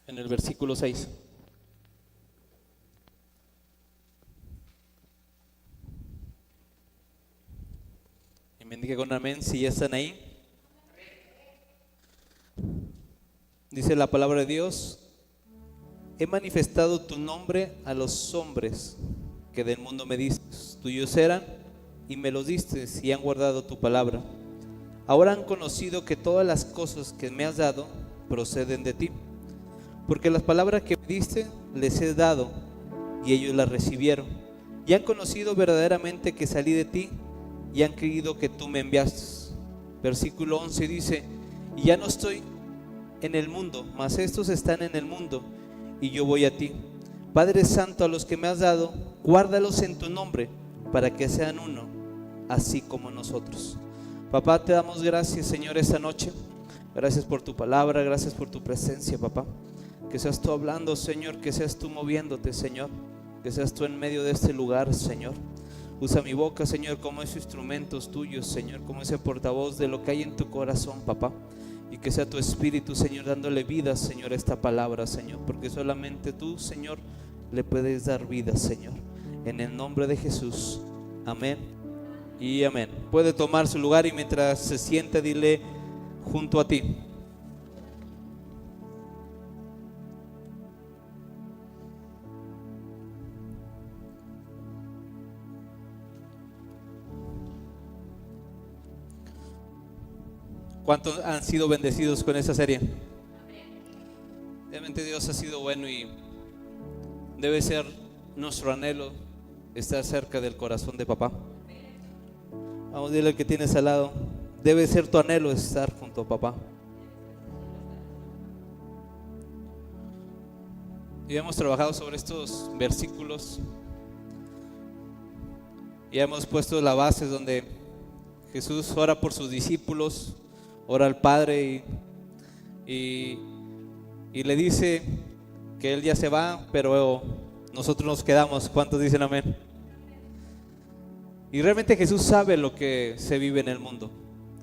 en el versículo 6. Y me indique con amén si ya están ahí. Dice la palabra de Dios: he manifestado tu nombre a los hombres que del mundo me diste. Tuyos eran y me los diste, y han guardado tu palabra. Ahora han conocido que todas las cosas que me has dado proceden de ti, porque las palabras que me diste les he dado, y ellos las recibieron, y han conocido verdaderamente que salí de ti, y han creído que tú me enviaste. Versículo 11 dice: y ya no estoy en el mundo, mas estos están en el mundo, y yo voy a ti. Padre Santo, a los que me has dado, guárdalos en tu nombre, para que sean uno, así como nosotros. Papá, te damos gracias, Señor, esta noche. Gracias por tu palabra, gracias por tu presencia, papá. Que seas tú hablando, Señor, que seas tú moviéndote, Señor. Que seas tú en medio de este lugar, Señor. Usa mi boca, Señor, como esos instrumentos tuyos, Señor, como ese portavoz de lo que hay en tu corazón, papá. Y que sea tu espíritu, Señor, dándole vida, Señor, a esta palabra, Señor. Porque solamente tú, Señor, le puedes dar vida, Señor. En el nombre de Jesús, amén y amén. Puede tomar su lugar y mientras se sienta, dile: junto a ti. ¿Cuántos han sido bendecidos con esta serie? Realmente Dios ha sido bueno y debe ser nuestro anhelo estar cerca del corazón de papá. Vamos a decirle al que tienes al lado: debe ser tu anhelo estar junto a papá. Y hemos trabajado sobre estos versículos y hemos puesto la base donde Jesús ora por sus discípulos, ora al Padre y le dice que Él ya se va, pero nosotros nos quedamos. ¿Cuántos dicen amén? Y realmente Jesús sabe lo que se vive en el mundo.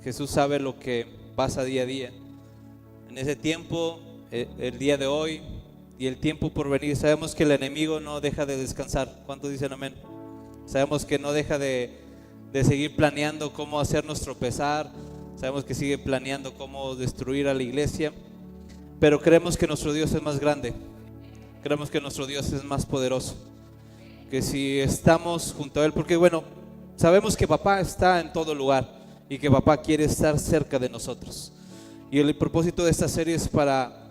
Jesús sabe lo que pasa día a día. En ese tiempo, el día de hoy y el tiempo por venir, sabemos que el enemigo no deja de descansar. ¿Cuántos dicen amén? Sabemos que no deja de seguir planeando cómo hacernos tropezar. Sabemos que sigue planeando cómo destruir a la iglesia. Pero creemos que nuestro Dios es más grande. Creemos que nuestro Dios es más poderoso. Que si estamos junto a Él, porque bueno, sabemos que papá está en todo lugar y que papá quiere estar cerca de nosotros. Y el propósito de esta serie es para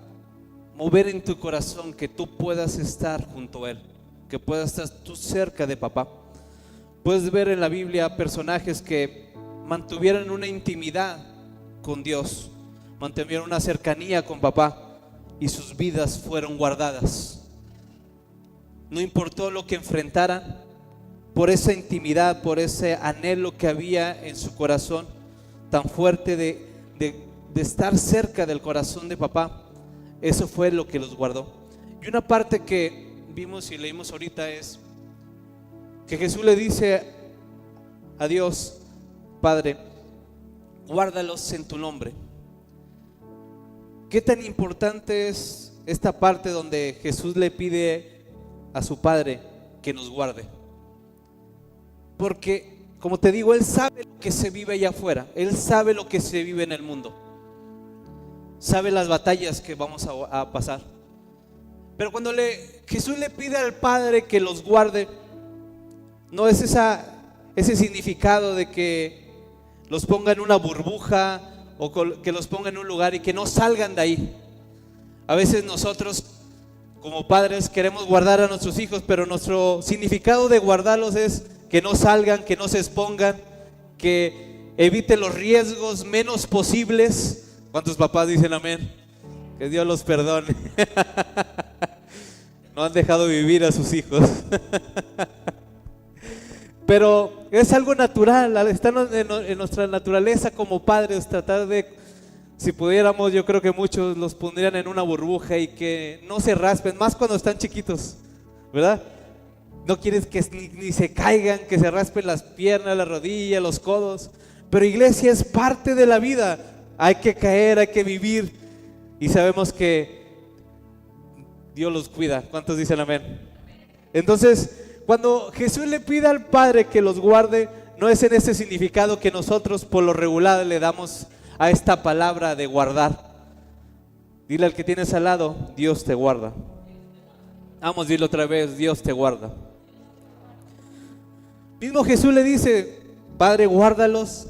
mover en tu corazón que tú puedas estar junto a Él, que puedas estar tú cerca de papá. Puedes ver en la Biblia personajes que mantuvieron una intimidad con Dios, mantuvieron una cercanía con papá y sus vidas fueron guardadas. No importó lo que enfrentaran, por esa intimidad, por ese anhelo que había en su corazón tan fuerte de estar cerca del corazón de papá, eso fue lo que los guardó. Y una parte que vimos y leímos ahorita es que Jesús le dice a Dios: Padre, guárdalos en tu nombre. ¿Qué tan importante es esta parte donde Jesús le pide a su Padre que nos guarde? Porque, como te digo, Él sabe lo que se vive allá afuera. Él sabe lo que se vive en el mundo. Sabe las batallas que vamos a pasar. Pero cuando Jesús le pide al Padre que los guarde, no es ese significado de que los ponga en una burbuja o que los ponga en un lugar y que no salgan de ahí. A veces nosotros como padres queremos guardar a nuestros hijos, pero nuestro significado de guardarlos es que no salgan, que no se expongan, que eviten los riesgos menos posibles. ¿Cuántos papás dicen amén? Que Dios los perdone. No han dejado vivir a sus hijos. Pero es algo natural, está en nuestra naturaleza como padres tratar de, si pudiéramos, yo creo que muchos los pondrían en una burbuja y que no se raspen, más cuando están chiquitos, ¿verdad? No quieres que ni se caigan, que se raspen las piernas, las rodillas, los codos. Pero iglesia, es parte de la vida. Hay que caer, hay que vivir. Y sabemos que Dios los cuida. ¿Cuántos dicen amén? Entonces, cuando Jesús le pide al Padre que los guarde, no es en ese significado que nosotros por lo regular le damos a esta palabra de guardar. Dile al que tienes al lado, Dios te guarda. Vamos a decirlo otra vez, Dios te guarda. Mismo Jesús le dice, Padre, guárdalos,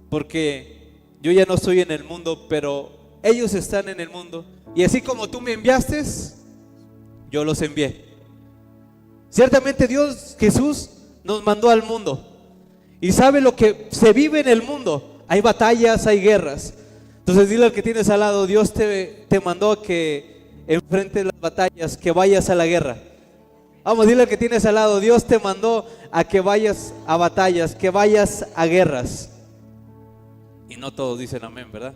porque yo ya no estoy en el mundo, pero ellos están en el mundo. Y así como tú me enviaste, yo los envié. Ciertamente Dios, Jesús, nos mandó al mundo. Y sabe lo que se vive en el mundo. Hay batallas, hay guerras. Entonces dile al que tienes al lado, Dios te mandó a que enfrentes las batallas, que vayas a la guerra. Vamos, dile al que tienes al lado, Dios te mandó a que vayas a batallas, que vayas a guerras. Y no todos dicen amén, ¿verdad?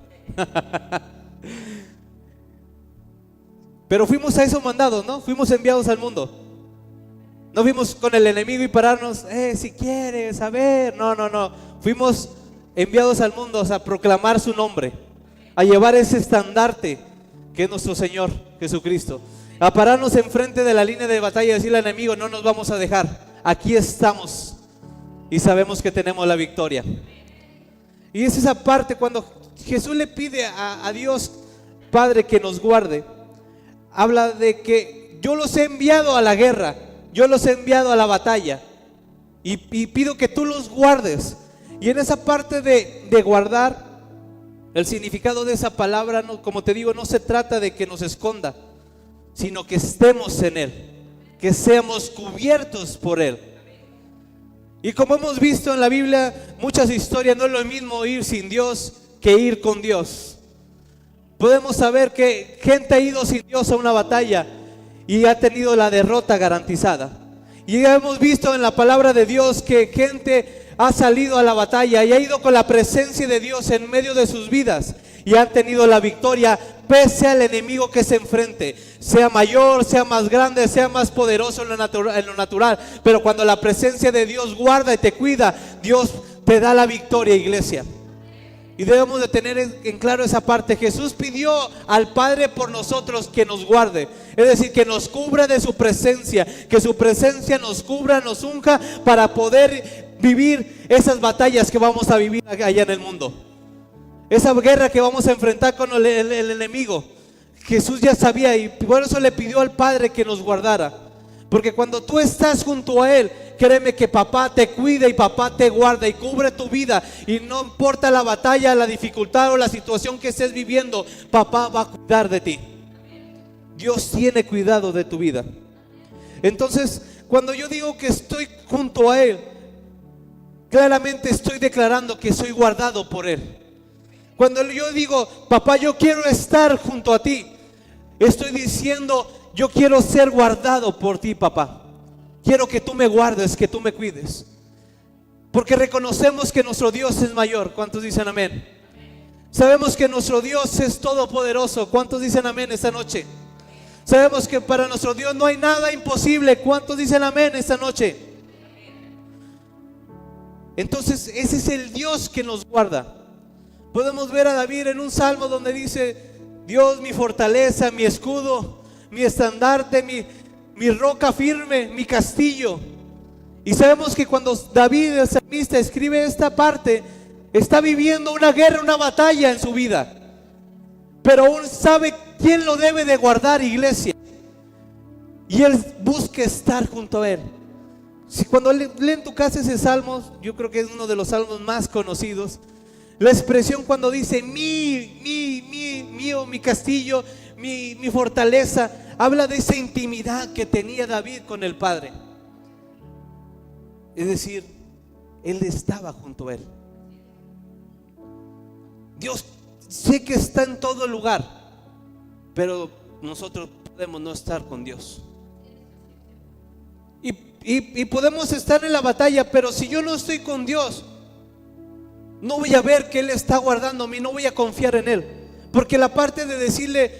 Pero fuimos a esos mandados, ¿no? Fuimos enviados al mundo. No fuimos con el enemigo y pararnos, si quieres, a ver. No. Fuimos enviados al mundo a proclamar su nombre, a llevar ese estandarte que es nuestro Señor Jesucristo, a pararnos enfrente de la línea de batalla y decirle al enemigo, no nos vamos a dejar, aquí estamos y sabemos que tenemos la victoria. Y es esa parte cuando Jesús le pide a Dios Padre que nos guarde, habla de que yo los he enviado a la guerra, yo los he enviado a la batalla y pido que tú los guardes. Y en esa parte de guardar, el significado de esa palabra, no, como te digo, no se trata de que nos esconda, sino que estemos en Él, que seamos cubiertos por Él. Y como hemos visto en la Biblia muchas historias, no es lo mismo ir sin Dios que ir con Dios. Podemos saber que gente ha ido sin Dios a una batalla y ha tenido la derrota garantizada. Y ya hemos visto en la palabra de Dios que gente ha salido a la batalla y ha ido con la presencia de Dios en medio de sus vidas y han tenido la victoria pese al enemigo que se enfrente, sea mayor, sea más grande, sea más poderoso en lo natural, pero cuando la presencia de Dios guarda y te cuida, Dios te da la victoria, iglesia. Y debemos de tener en claro esa parte. Jesús pidió al Padre por nosotros que nos guarde, es decir, que nos cubra de su presencia, que su presencia nos cubra, nos unja para poder vivir esas batallas que vamos a vivir allá en el mundo, esa guerra que vamos a enfrentar con el enemigo. Jesús ya sabía y por eso le pidió al Padre que nos guardara, porque cuando tú estás junto a Él, créeme que papá te cuida y papá te guarda y cubre tu vida, y no importa la batalla, la dificultad o la situación que estés viviendo, papá va a cuidar de ti. Dios tiene cuidado de tu vida. Entonces, cuando yo digo que estoy junto a Él, claramente estoy declarando que soy guardado por Él. Cuando yo digo, papá, yo quiero estar junto a ti, estoy diciendo, yo quiero ser guardado por ti, papá. Quiero que tú me guardes, que tú me cuides, porque reconocemos que nuestro Dios es mayor. ¿Cuántos dicen amén? Sabemos que nuestro Dios es todopoderoso. ¿Cuántos dicen amén esta noche? Sabemos que para nuestro Dios no hay nada imposible. ¿Cuántos dicen amén esta noche? Entonces ese es el Dios que nos guarda. Podemos ver a David en un salmo donde dice, Dios mi fortaleza, mi escudo, mi estandarte, mi roca firme, mi castillo. Y sabemos que cuando David el salmista escribe esta parte, está viviendo una guerra, una batalla en su vida, pero aún sabe quién lo debe de guardar, iglesia, y él busca estar junto a Él. Si cuando leen tu casa ese salmo, yo creo que es uno de los salmos más conocidos, la expresión cuando dice mío, mi castillo, mi fortaleza, habla de esa intimidad que tenía David con el Padre. Es decir, él estaba junto a Él. Dios sé que está en todo lugar, pero nosotros podemos no estar con Dios. Y podemos estar en la batalla, pero si yo no estoy con Dios, no voy a ver que Él está guardándome, no voy a confiar en Él. Porque la parte de decirle,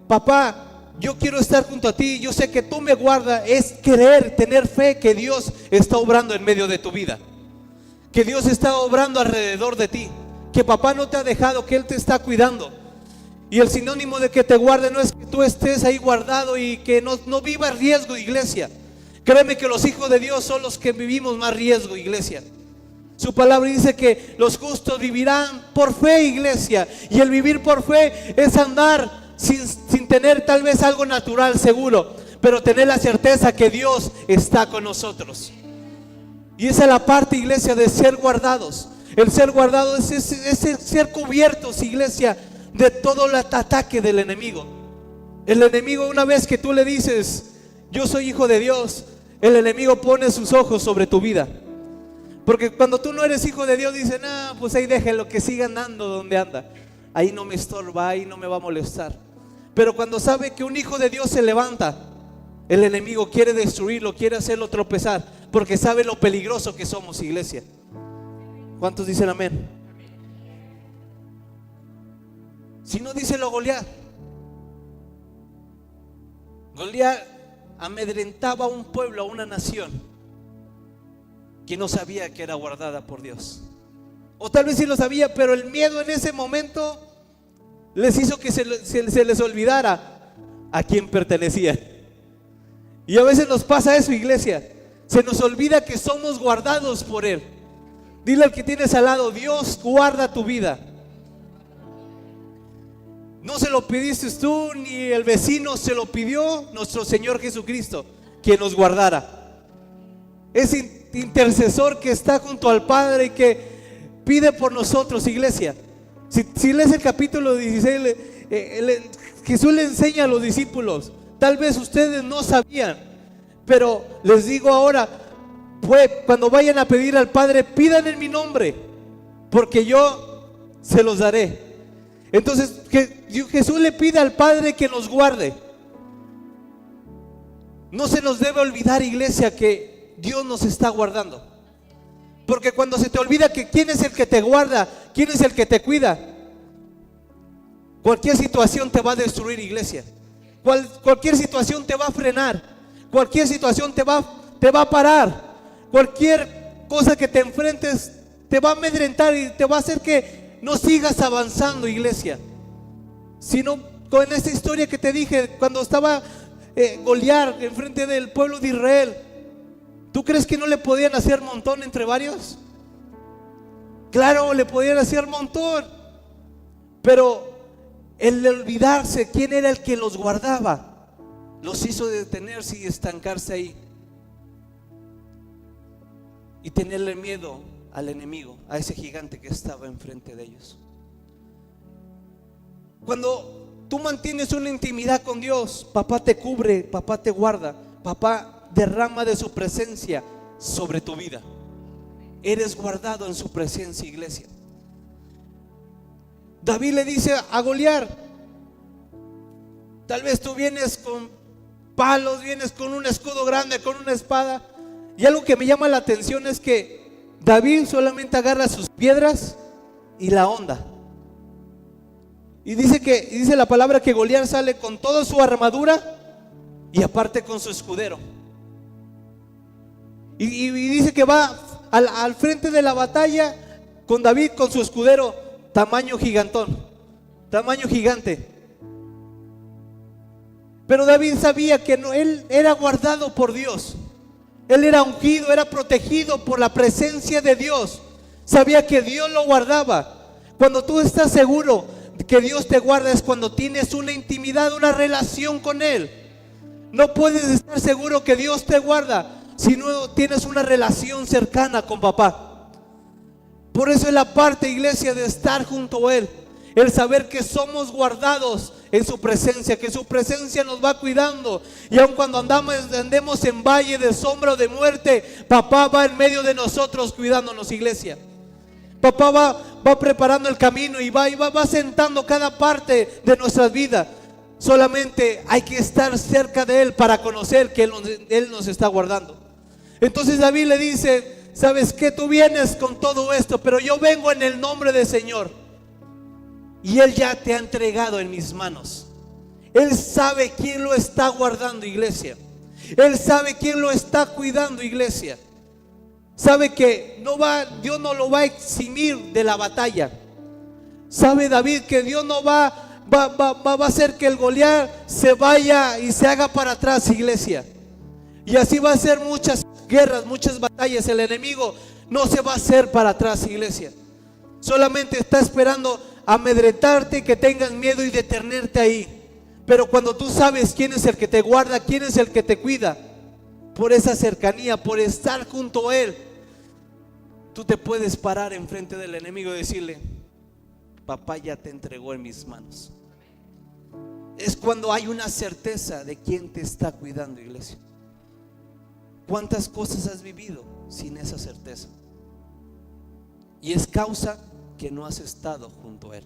papá, yo quiero estar junto a ti, yo sé que tú me guardas, es creer, tener fe que Dios está obrando en medio de tu vida, que Dios está obrando alrededor de ti, que papá no te ha dejado, que Él te está cuidando. Y el sinónimo de que te guarde no es que tú estés ahí guardado y que no vivas riesgo, iglesia. Créeme que los hijos de Dios son los que vivimos más riesgo, iglesia. Su palabra dice que los justos vivirán por fe, iglesia. Y el vivir por fe es andar sin tener tal vez algo natural seguro, pero tener la certeza que Dios está con nosotros. Y esa es la parte, iglesia, de ser guardados. El ser guardados es ser cubiertos, iglesia, de todo el ataque del enemigo. El enemigo, una vez que tú le dices yo soy hijo de Dios, el enemigo pone sus ojos sobre tu vida. Porque cuando tú no eres hijo de Dios, dicen, pues ahí déjelo, que siga andando donde anda. Ahí no me estorba, ahí no me va a molestar. Pero cuando sabe que un hijo de Dios se levanta, el enemigo quiere destruirlo, quiere hacerlo tropezar, porque sabe lo peligroso que somos, iglesia. ¿Cuántos dicen amén? Si no, díselo a Goliat. Goliat amedrentaba a un pueblo, a una nación que no sabía que era guardada por Dios. O tal vez sí lo sabía, pero el miedo en ese momento les hizo que se les olvidara a quién pertenecía. Y a veces nos pasa eso, iglesia. Se nos olvida que somos guardados por Él. Dile al que tienes al lado, Dios guarda tu vida. No se lo pidiste tú, ni el vecino, se lo pidió nuestro Señor Jesucristo, que nos guardara. Ese intercesor que está junto al Padre y que pide por nosotros, iglesia. Si lees el capítulo 16, Jesús le enseña a los discípulos. Tal vez ustedes no sabían, pero les digo ahora, pues, cuando vayan a pedir al Padre, pidan en mi nombre, porque yo se los daré. Entonces Jesús le pide al Padre que nos guarde. No se nos debe olvidar, iglesia, que Dios nos está guardando. Porque cuando se te olvida que quién es el que te guarda, quién es el que te cuida, cualquier situación te va a destruir, iglesia. Cualquier situación te va a frenar. Cualquier situación te va a parar. Cualquier cosa que te enfrentes te va a amedrentar y te va a hacer que no sigas avanzando, iglesia. Sino con esta historia que te dije, cuando estaba Goliat enfrente del pueblo de Israel, ¿tú crees que no le podían hacer montón entre varios? Claro, le podían hacer montón, pero el olvidarse quién era el que los guardaba, los hizo detenerse y estancarse ahí y tenerle miedo al enemigo, a ese gigante que estaba enfrente de ellos. Cuando tú mantienes una intimidad con Dios, papá te cubre, papá te guarda, papá derrama de su presencia sobre tu vida. Eres guardado en su presencia, iglesia. David le dice a Goliat, tal vez tú vienes con palos, vienes con un escudo grande, con una espada. Y algo que me llama la atención es que David solamente agarra sus piedras y la honda. Y dice la palabra que Goliat sale con toda su armadura y aparte con su escudero. Y dice que va al frente de la batalla con David con su escudero tamaño gigantón, tamaño gigante. Pero David sabía que él era guardado por Dios. Él era ungido, era protegido por la presencia de Dios. Sabía que Dios lo guardaba. Cuando tú estás seguro que Dios te guarda es cuando tienes una intimidad, una relación con Él. No puedes estar seguro que Dios te guarda si no tienes una relación cercana con papá. Por eso es la parte, iglesia, de estar junto a Él. El saber que somos guardados en su presencia, que su presencia nos va cuidando. Y aun cuando andemos en valle de sombra o de muerte, papá va en medio de nosotros cuidándonos, iglesia. Papá va preparando el camino y va sentando cada parte de nuestras vidas. Solamente hay que estar cerca de Él para conocer que Él nos está guardando. Entonces David le dice, ¿sabes qué? Tú vienes con todo esto, pero yo vengo en el nombre del Señor. Y Él ya te ha entregado en mis manos. Él sabe quién lo está guardando, iglesia. Él sabe quién lo está cuidando, iglesia. Sabe que Dios no lo va a eximir de la batalla. Sabe David que Dios no va va a hacer que el Goliat se vaya y se haga para atrás, iglesia. Y así va a ser muchas guerras, muchas batallas. El enemigo no se va a hacer para atrás, iglesia. Solamente está esperando amedrentarte, que tengas miedo y detenerte ahí. Pero cuando tú sabes quién es el que te guarda, quién es el que te cuida, por esa cercanía, por estar junto a Él, tú te puedes parar enfrente del enemigo y decirle: papá ya te entregó en mis manos. Es cuando hay una certeza de quién te está cuidando, iglesia. ¿Cuántas cosas has vivido sin esa certeza? Y es causa que no has estado junto a Él,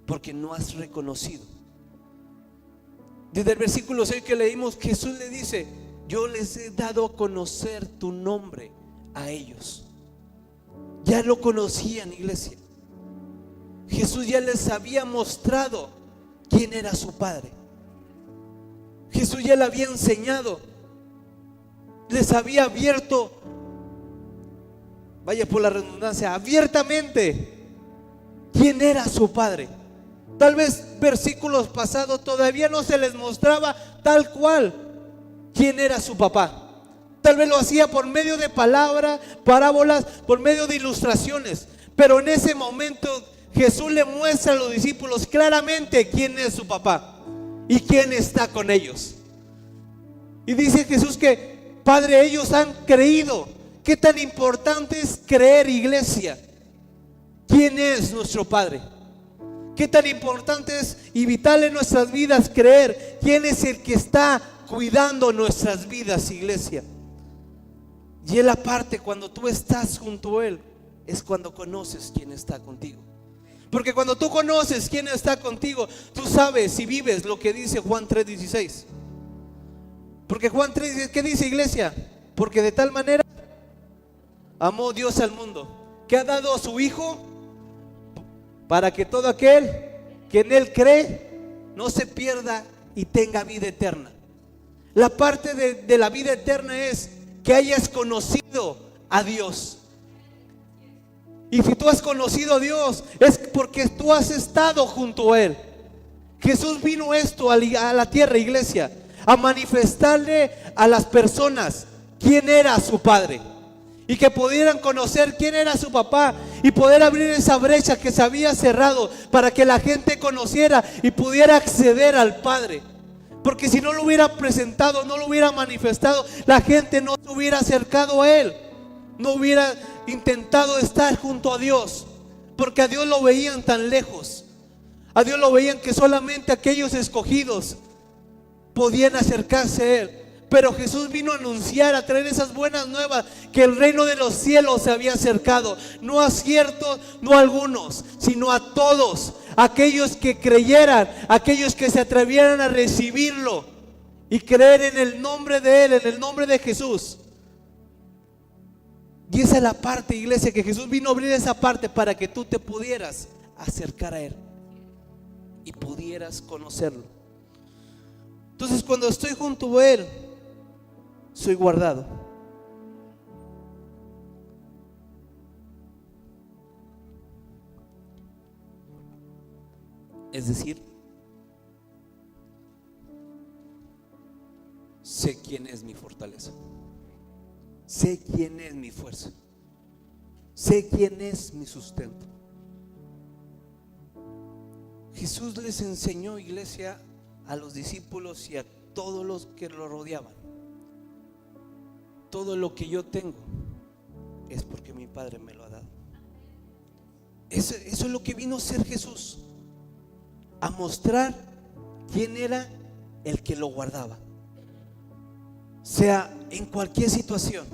porque no has reconocido. Desde el versículo 6 que leímos, Jesús le dice: yo les he dado a conocer tu nombre a ellos. Ya lo conocían, iglesia. Jesús ya les había mostrado quién era su Padre. Jesús ya le había enseñado, les había abierto, vaya por la redundancia, abiertamente quién era su Padre. Tal vez versículos pasados todavía no se les mostraba tal cual quién era su papá. Tal vez lo hacía por medio de palabras, parábolas, por medio de ilustraciones. Pero en ese momento Jesús le muestra a los discípulos claramente quién es su papá y quién está con ellos. Y dice Jesús que: Padre, ellos han creído. ¿Qué tan importante es creer, iglesia? ¿Quién es nuestro Padre? ¿Qué tan importante es y vital en nuestras vidas creer quién es el que está cuidando nuestras vidas, iglesia? Y él, aparte, cuando tú estás junto a Él, es cuando conoces quién está contigo. Porque cuando tú conoces quién está contigo, tú sabes y vives lo que dice Juan 3:16. Porque Juan 3:16, ¿qué dice, iglesia? Porque de tal manera amó Dios al mundo, que ha dado a su Hijo, para que todo aquel que en Él cree no se pierda y tenga vida eterna. La parte de la vida eterna es que hayas conocido a Dios. Y si tú has conocido a Dios, es porque tú has estado junto a Él. Jesús vino esto a la tierra, iglesia, a manifestarle a las personas quién era su Padre, y que pudieran conocer quién era su papá, y poder abrir esa brecha que se había cerrado para que la gente conociera y pudiera acceder al Padre. Porque si no lo hubiera presentado, no lo hubiera manifestado, la gente no se hubiera acercado a Él, no hubiera intentado estar junto a Dios, porque a Dios lo veían tan lejos. A Dios lo veían que solamente aquellos escogidos podían acercarse a Él. Pero Jesús vino a anunciar, a traer esas buenas nuevas, que el reino de los cielos se había acercado. No a ciertos, no a algunos, sino a todos, aquellos que creyeran, aquellos que se atrevieran a recibirlo y creer en el nombre de Él, en el nombre de Jesús. Y esa es la parte, iglesia, que Jesús vino a abrir esa parte para que tú te pudieras acercar a Él y pudieras conocerlo. Entonces, cuando estoy junto a Él, soy guardado. Es decir, sé quién es mi fortaleza, sé quién es mi fuerza, sé quién es mi sustento. Jesús les enseñó, iglesia, a los discípulos y a todos los que lo rodeaban: todo lo que yo tengo es porque mi Padre me lo ha dado. Eso es lo que vino a ser Jesús, a mostrar quién era el que lo guardaba. Sea en cualquier situación,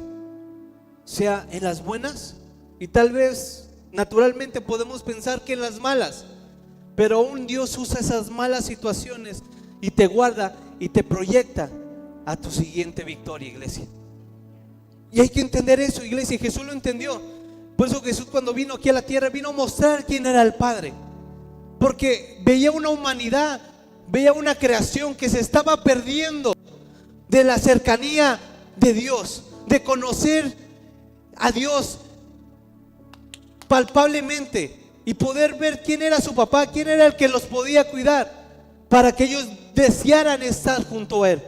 sea en las buenas, y tal vez naturalmente podemos pensar que en las malas, pero aún Dios usa esas malas situaciones y te guarda y te proyecta a tu siguiente victoria, iglesia. Y hay que entender eso, iglesia. Jesús lo entendió. Por eso Jesús, cuando vino aquí a la tierra, vino a mostrar quién era el Padre, porque veía una humanidad, veía una creación que se estaba perdiendo de la cercanía de Dios, de conocer a Dios palpablemente, y poder ver quién era su papá, quién era el que los podía cuidar, para que ellos desearan estar junto a Él.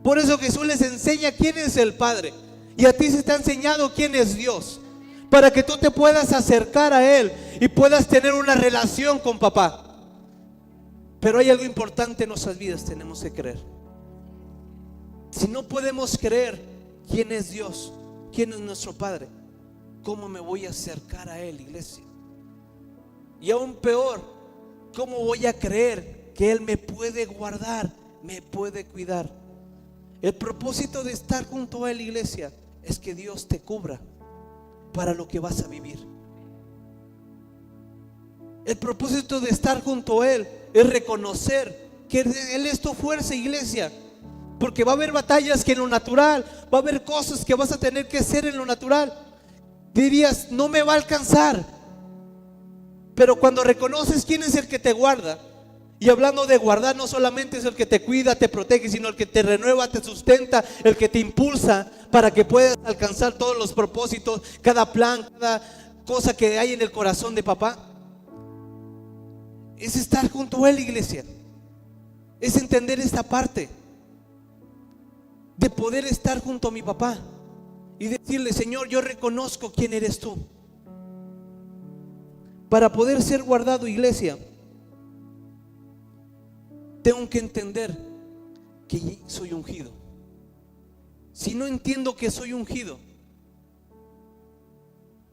Por eso Jesús les enseña quién es el Padre, y a ti se te ha enseñado quién es Dios, para que tú te puedas acercar a Él y puedas tener una relación con papá. Pero hay algo importante en nuestras vidas, tenemos que creer. Si no podemos creer quién es Dios, quién es nuestro Padre, ¿cómo me voy a acercar a Él, iglesia? Y aún peor, ¿cómo voy a creer que Él me puede guardar, me puede cuidar? El propósito de estar junto a Él, iglesia, es que Dios te cubra para lo que vas a vivir. El propósito de estar junto a Él es reconocer que Él es tu fuerza, iglesia. Porque va a haber batallas que en lo natural, va a haber cosas que vas a tener que hacer en lo natural. Dirías, no me va a alcanzar. Pero cuando reconoces quién es el que te guarda, y hablando de guardar, no solamente es el que te cuida, te protege, sino el que te renueva, te sustenta, el que te impulsa para que puedas alcanzar todos los propósitos, cada plan, cada cosa que hay en el corazón de papá. Es estar junto a Él, iglesia. Es entender esta parte de poder estar junto a mi papá y decirle, Señor, yo reconozco quién eres tú. Para poder ser guardado, iglesia, tengo que entender que soy ungido. Si no entiendo que soy ungido,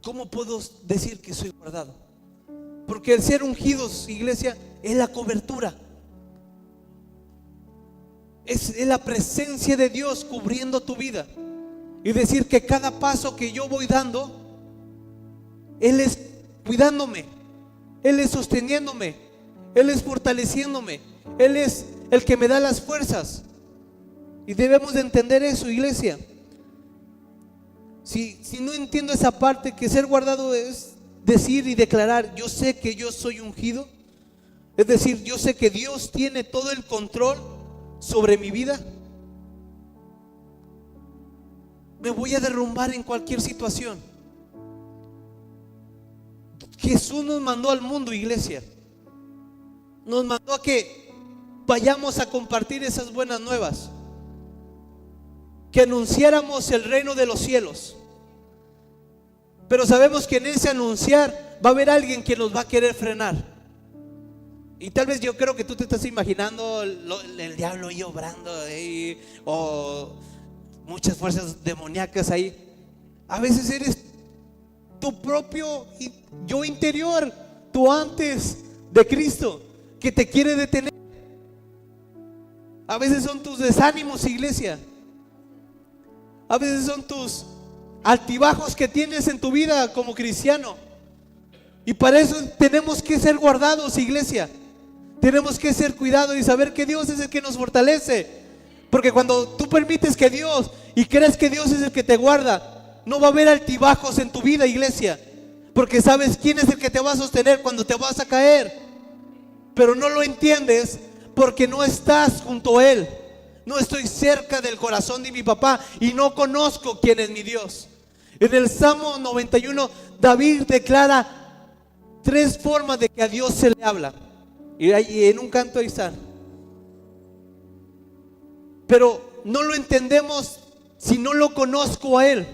¿cómo puedo decir que soy guardado? Porque el ser ungidos, iglesia, es la cobertura. Es la presencia de Dios cubriendo tu vida. Y decir que cada paso que yo voy dando, Él es cuidándome, Él es sosteniéndome, Él es fortaleciéndome, Él es el que me da las fuerzas. Y debemos de entender eso, iglesia. Si no entiendo esa parte, que ser guardado es decir y declarar, yo sé que yo soy ungido. Es decir, yo sé que Dios tiene todo el control sobre mi vida. Me voy a derrumbar en cualquier situación. Jesús nos mandó al mundo, iglesia. Nos mandó a que vayamos a compartir esas buenas nuevas, que anunciáramos el reino de los cielos. Pero sabemos que en ese anunciar va a haber alguien que nos va a querer frenar. Y tal vez yo creo que tú te estás imaginando el diablo ahí obrando ahí, o muchas fuerzas demoníacas ahí. A veces eres tu propio yo interior, tú antes de Cristo, que te quiere detener. A veces son tus desánimos, iglesia. A veces son tus altibajos que tienes en tu vida como cristiano. Y para eso tenemos que ser guardados, iglesia. Tenemos que ser cuidados y saber que Dios es el que nos fortalece. Porque cuando tú permites que Dios y crees que Dios es el que te guarda, no va a haber altibajos en tu vida, iglesia. Porque sabes quién es el que te va a sostener cuando te vas a caer. Pero no lo entiendes porque no estás junto a Él. No estoy cerca del corazón de mi papá y no conozco quién es mi Dios. En el Salmo 91, David declara 3 formas de que a Dios se le habla. Y ahí en un canto ahí está. Pero no lo entendemos si no lo conozco a Él.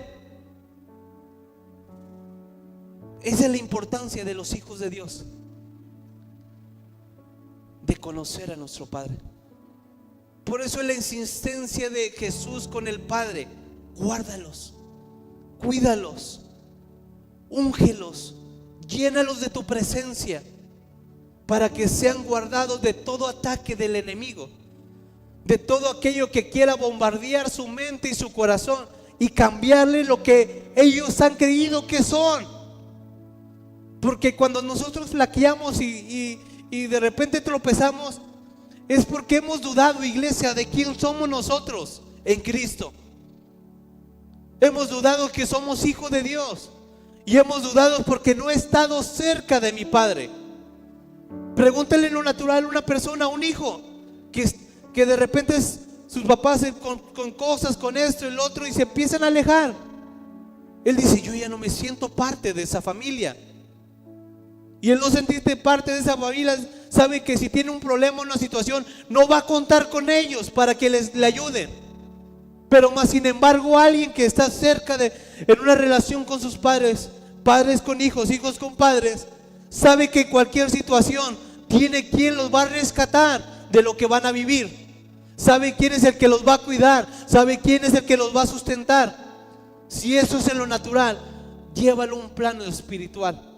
Esa es la importancia de los hijos de Dios, de conocer a nuestro Padre. Por eso es la insistencia de Jesús con el Padre: guárdalos, cuídalos, úngelos, llénalos de tu presencia, para que sean guardados de todo ataque del enemigo, de todo aquello que quiera bombardear su mente y su corazón y cambiarle lo que ellos han creído que son. Porque cuando nosotros flaqueamos y de repente tropezamos, es porque hemos dudado, iglesia, de quién somos nosotros en Cristo. Hemos dudado que somos hijos de Dios, y hemos dudado porque no he estado cerca de mi Padre. Pregúntale en lo natural a una persona, a un hijo que de repente sus papás con cosas, con esto y lo otro, y se empiezan a alejar. Él dice: yo ya no me siento parte de esa familia. y el no sentirte parte de esa familia, sabe que si tiene un problema, una situación, no va a contar con ellos para que le ayuden. Pero más sin embargo, alguien que está cerca en una relación con sus padres, padres con hijos, hijos con padres, sabe que en cualquier situación tiene quien los va a rescatar de lo que van a vivir. Sabe quién es el que los va a cuidar, sabe quién es el que los va a sustentar. Si eso es en lo natural, llévalo a un plano espiritual.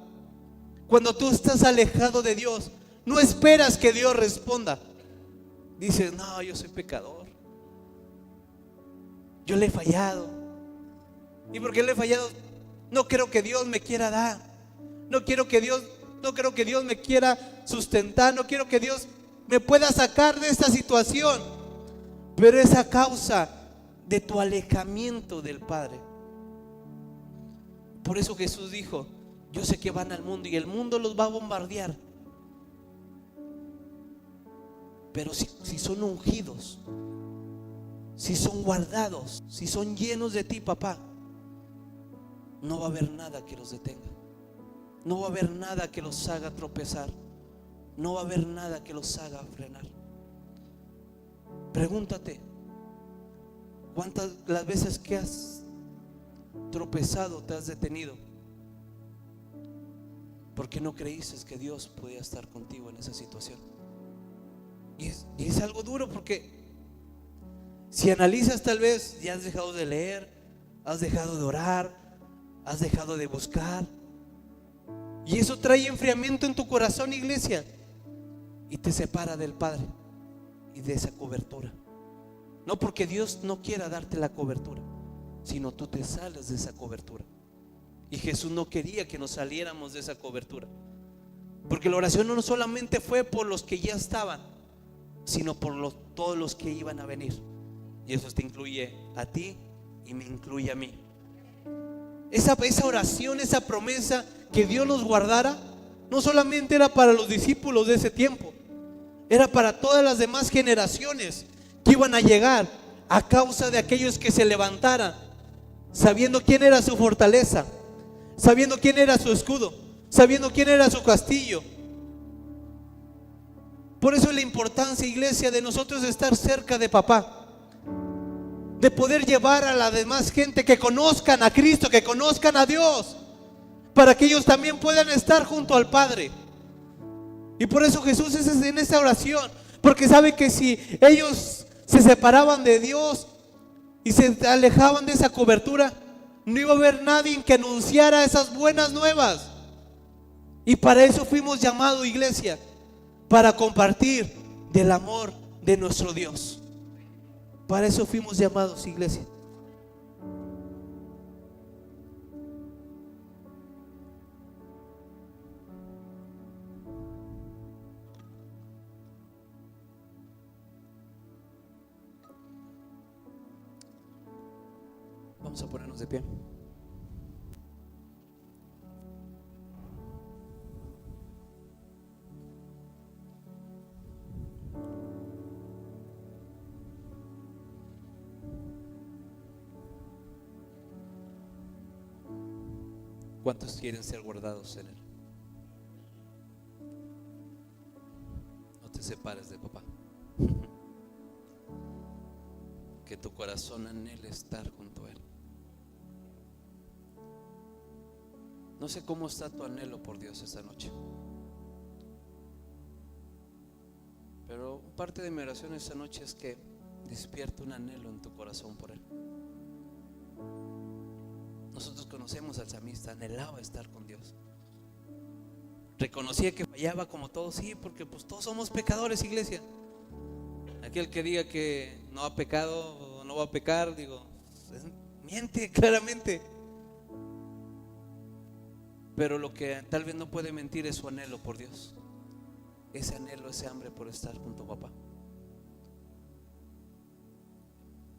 Cuando tú estás alejado de Dios, no esperas que Dios responda. Dices, no, yo soy pecador, yo le he fallado. ¿Y por qué le he fallado? No creo que Dios me quiera dar. No creo que Dios me quiera sustentar. No quiero que Dios me pueda sacar de esta situación. Pero es a causa de tu alejamiento del Padre. Por eso Jesús dijo, yo sé que van al mundo y el mundo los va a bombardear. Pero si son ungidos, si son guardados, si son llenos de ti, papá, no va a haber nada que los detenga. No va a haber nada que los haga tropezar. No va a haber nada que los haga frenar. Pregúntate, ¿cuántas las veces que has tropezado te has detenido? Porque no creíste que Dios podía estar contigo en esa situación. Y es algo duro, porque si analizas, tal vez ya has dejado de leer, has dejado de orar, has dejado de buscar, y eso trae enfriamiento en tu corazón, iglesia, y te separa del Padre y de esa cobertura. No porque Dios no quiera darte la cobertura, sino tú te sales de esa cobertura. Y Jesús no quería que nos saliéramos de esa cobertura, porque la oración no solamente fue por los que ya estaban, sino por todos los que iban a venir. Y eso te incluye a ti y me incluye a mí. Esa oración, esa promesa que Dios los guardara, no solamente era para los discípulos de ese tiempo, era para todas las demás generaciones que iban a llegar a causa de aquellos que se levantaran, sabiendo quién era su fortaleza, sabiendo quién era su escudo, sabiendo quién era su castillo. Por eso es la importancia, iglesia, de nosotros estar cerca de papá, de poder llevar a la demás gente que conozcan a Cristo, que conozcan a Dios, para que ellos también puedan estar junto al Padre. Y por eso Jesús es en esa oración, porque sabe que si ellos se separaban de Dios y se alejaban de esa cobertura, no iba a haber nadie que anunciara esas buenas nuevas. Y para eso fuimos llamados, iglesia, para compartir del amor de nuestro Dios. Para eso fuimos llamados, iglesia. Vamos a ponernos de pie. ¿Cuántos quieren ser guardados en Él? No te separes de papá. Que tu corazón anhele estar junto a Él. No sé cómo está tu anhelo por Dios esta noche, pero parte de mi oración esta noche es que despierte un anhelo en tu corazón por Él. Nosotros conocemos al salmista, anhelaba estar con Dios. Reconocía que fallaba como todos, sí, porque pues todos somos pecadores, iglesia. Aquel que diga que no ha pecado o no va a pecar, digo, miente claramente. Pero lo que tal vez no puede mentir es su anhelo por Dios. Ese anhelo, ese hambre por estar junto a papá.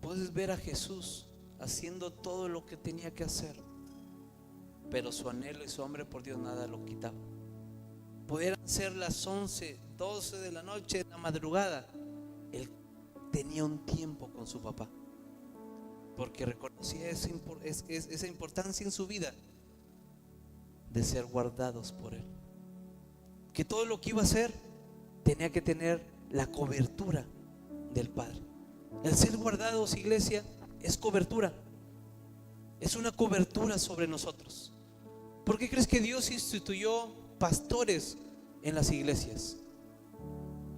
Puedes ver a Jesús haciendo todo lo que tenía que hacer, pero su anhelo y su hambre por Dios nada lo quitaba. Pudieran ser las 11, 12 de la noche, en la madrugada, Él tenía un tiempo con su papá, porque reconocía esa importancia en su vida de ser guardados por Él. que todo lo que iba a hacer tenía que tener la cobertura del Padre. El ser guardados, iglesia, es cobertura. Es una cobertura sobre nosotros. ¿Por qué crees que Dios instituyó pastores en las iglesias?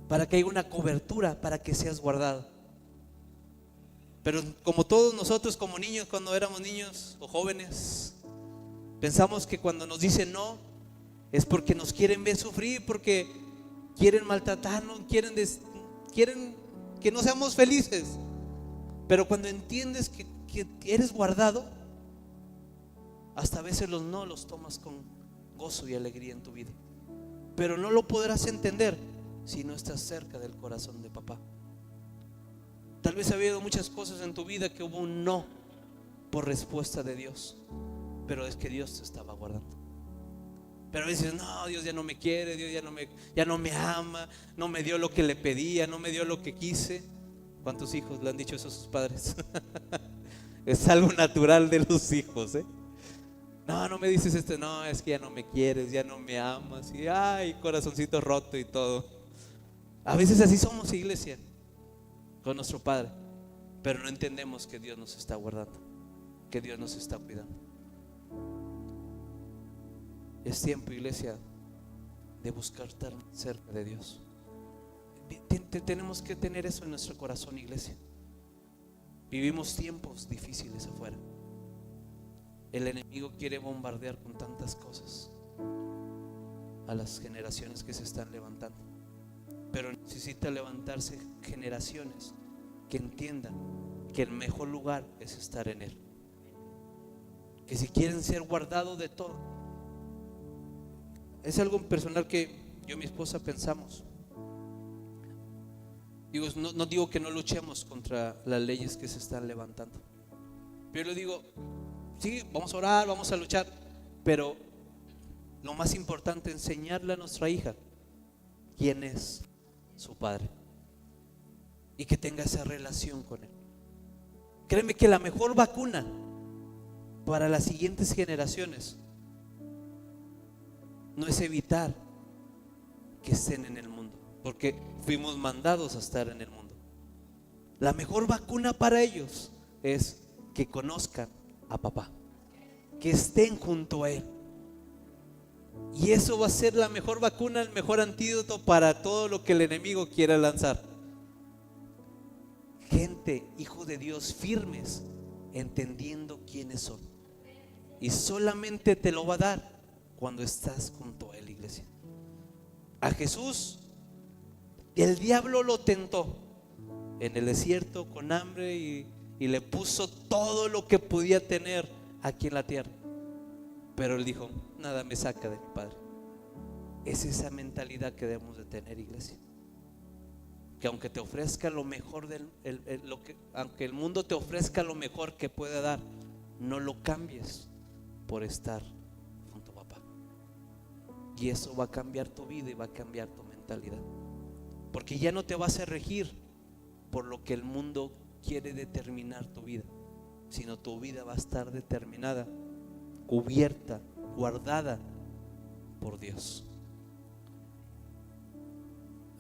Para que haya una cobertura, para que seas guardado. Pero como todos nosotros como niños, cuando éramos niños o jóvenes, pensamos que cuando nos dicen no es porque nos quieren ver sufrir, porque quieren maltratarnos, quieren que no seamos felices. Pero cuando entiendes que eres guardado, hasta a veces los no los tomas con gozo y alegría en tu vida. Pero no lo podrás entender si no estás cerca del corazón de papá. Tal vez ha habido muchas cosas en tu vida que hubo un no por respuesta de Dios, pero es que Dios te estaba guardando. Pero a veces, no, Dios ya no me quiere, Dios ya no me ama, no me dio lo que le pedía, no me dio lo que quise. ¿Cuántos hijos le han dicho eso a sus padres? Es algo natural de los hijos, ¿eh? No me dices esto, no, es que ya no me quieres, ya no me amas, y ay, corazoncito roto y todo. A veces así somos, iglesia, con nuestro Padre, pero no entendemos que Dios nos está guardando, que Dios nos está cuidando. Es tiempo, iglesia, de buscar estar cerca de Dios. Tenemos que tener eso en nuestro corazón, iglesia. Vivimos tiempos difíciles afuera. El enemigo quiere bombardear con tantas cosas a las generaciones que se están levantando, pero necesita levantarse generaciones que entiendan que el mejor lugar es estar en Él. Que si quieren ser guardados de todo, es algo personal que yo y mi esposa pensamos. No digo que no luchemos contra las leyes que se están levantando, pero yo le digo, sí, vamos a orar, vamos a luchar, pero lo más importante es enseñarle a nuestra hija quién es su padre y que tenga esa relación con él. Créeme que la mejor vacuna para las siguientes generaciones no es evitar que estén en el mundo, porque fuimos mandados a estar en el mundo. La mejor vacuna para ellos es que conozcan a papá, que estén junto a Él. Y eso va a ser la mejor vacuna, el mejor antídoto para todo lo que el enemigo quiera lanzar. Gente, hijo de Dios, firmes, entendiendo quiénes son. Y solamente te lo va a dar cuando estás junto a Él, iglesia. A Jesús el diablo lo tentó en el desierto con hambre y le puso todo lo que podía tener aquí en la tierra, pero él dijo, nada me saca de mi Padre. Es esa mentalidad que debemos de tener, iglesia, que aunque te ofrezca lo mejor aunque el mundo te ofrezca lo mejor que puede dar, no lo cambies por estar junto a papá. Y eso va a cambiar tu vida y va a cambiar tu mentalidad, porque ya no te vas a regir por lo que el mundo quiere determinar tu vida, sino tu vida va a estar determinada, cubierta, guardada por Dios.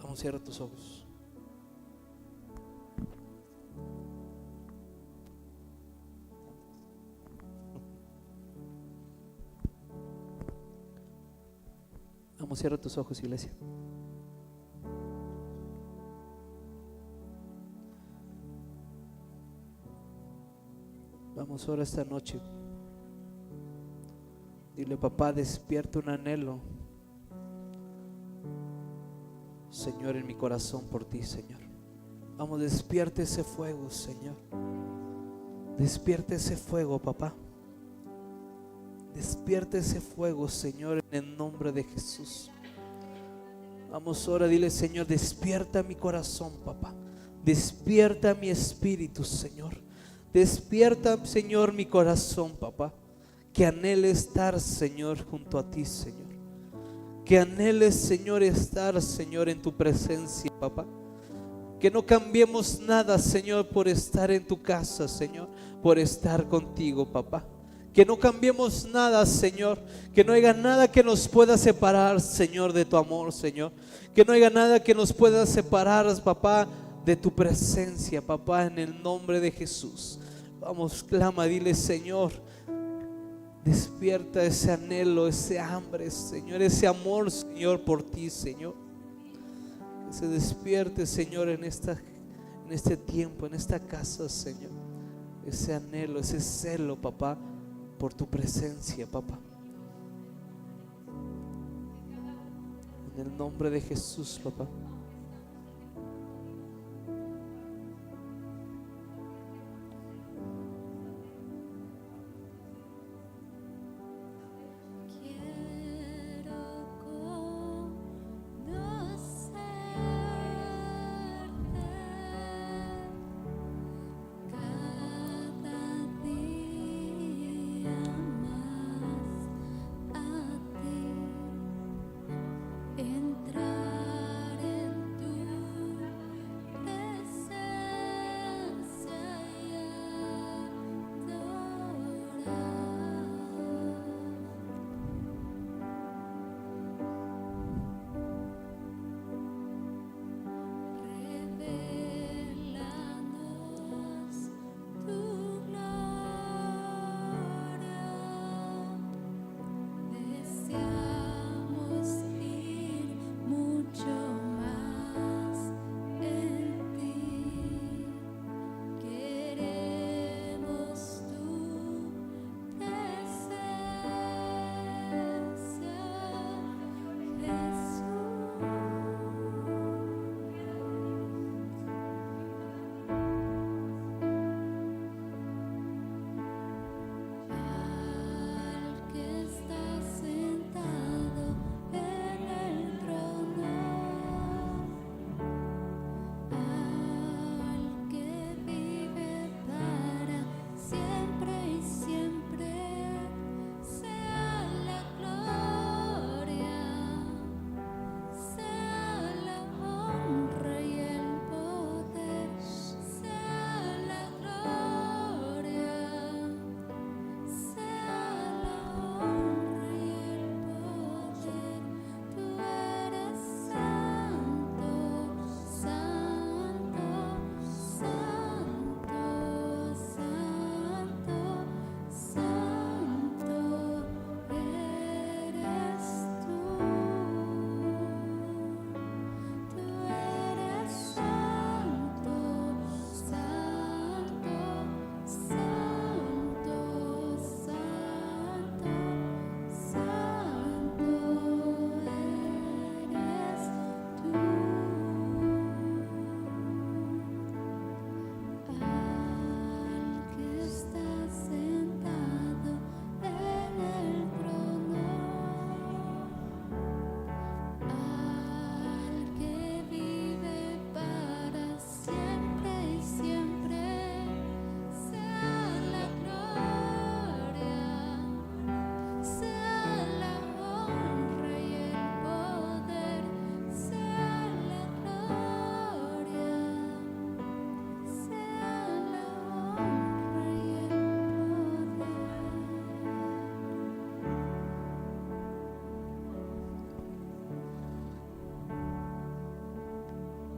Vamos, cierra tus ojos. Vamos, cierra tus ojos, iglesia. Vamos ahora esta noche. Dile, papá, despierta un anhelo, Señor, en mi corazón por ti, Señor. Vamos, despierta ese fuego, Señor. Despierta ese fuego, papá. Despierta ese fuego, Señor, en el nombre de Jesús. Vamos ahora, dile, Señor, despierta mi corazón, papá. Despierta mi espíritu, Señor. Despierta, Señor, mi corazón, papá. Que anhele estar, Señor, junto a ti, Señor. Que anhele, Señor, estar, Señor, en tu presencia, papá. Que no cambiemos nada, Señor, por estar en tu casa, Señor, por estar contigo, papá. Que no cambiemos nada, Señor. Que no haya nada que nos pueda separar, Señor, de tu amor, Señor. Que no haya nada que nos pueda separar, papá, de tu presencia, papá, en el nombre de Jesús. Vamos, clama, dile, Señor, despierta ese anhelo, ese hambre, Señor, ese amor, Señor, por ti, Señor. Que se despierte, Señor, en este tiempo, en esta casa, Señor. Ese anhelo, ese celo, papá, por tu presencia, papá. En el nombre de Jesús, papá.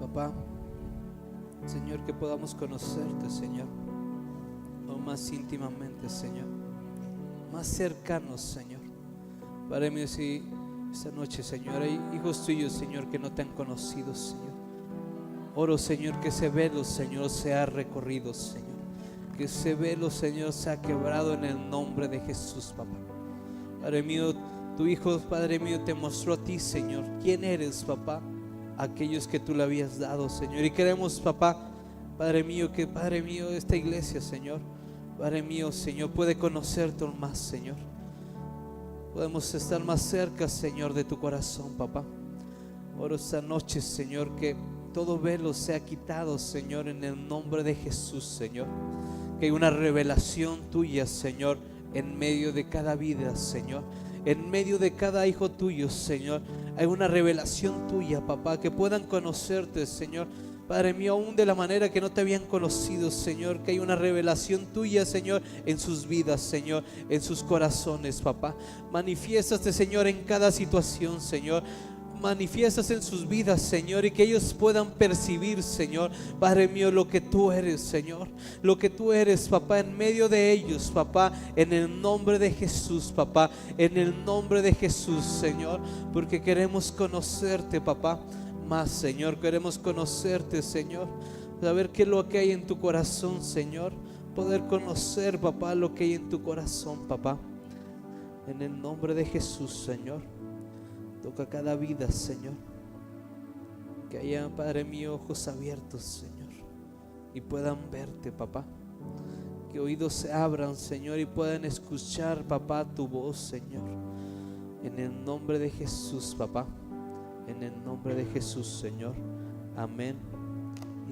Papá, Señor, que podamos conocerte, Señor, aún más íntimamente, Señor, más cercanos, Señor. Padre mío, si esta noche, Señor, hay hijos tuyos, Señor, que no te han conocido, Señor, oro, Señor, que ese velo, Señor, sea recorrido, Señor, que ese velo, Señor, sea quebrado en el nombre de Jesús, papá. Padre mío, tu Hijo, Padre mío, te mostró a ti, Señor, quién eres, papá, aquellos que tú le habías dado, Señor. Y queremos, papá, Padre mío, que Padre mío, esta iglesia, Señor, Padre mío, Señor, puede conocerte aún más, Señor. Podemos estar más cerca, Señor, de tu corazón, papá. Oro esta noche, Señor, que todo velo sea quitado, Señor, en el nombre de Jesús, Señor. Que hay una revelación tuya, Señor, en medio de cada vida, Señor. En medio de cada hijo tuyo, Señor, hay una revelación tuya, papá, que puedan conocerte, Señor. Padre mío, aún de la manera que no te habían conocido, Señor, que hay una revelación tuya, Señor, en sus vidas, Señor, en sus corazones, papá. Manifiéstate, Señor, en cada situación, Señor. Manifiestas en sus vidas, Señor, y que ellos puedan percibir, Señor, Padre mío, lo que tú eres, Señor, lo que tú eres, papá, en medio de ellos, papá, en el nombre de Jesús, papá, en el nombre de Jesús, Señor, porque queremos conocerte, papá, más, Señor, queremos conocerte, Señor, saber qué es lo que hay en tu corazón, Señor, poder conocer, papá, lo que hay en tu corazón, papá, en el nombre de Jesús, Señor. Toca cada vida, Señor, que haya, Padre mío, ojos abiertos, Señor, y puedan verte, papá, que oídos se abran, Señor, y puedan escuchar, papá, tu voz, Señor, en el nombre de Jesús, papá, en el nombre de Jesús, Señor, amén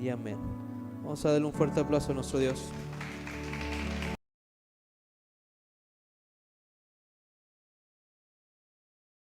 y amén. Vamos a darle un fuerte aplauso a nuestro Dios.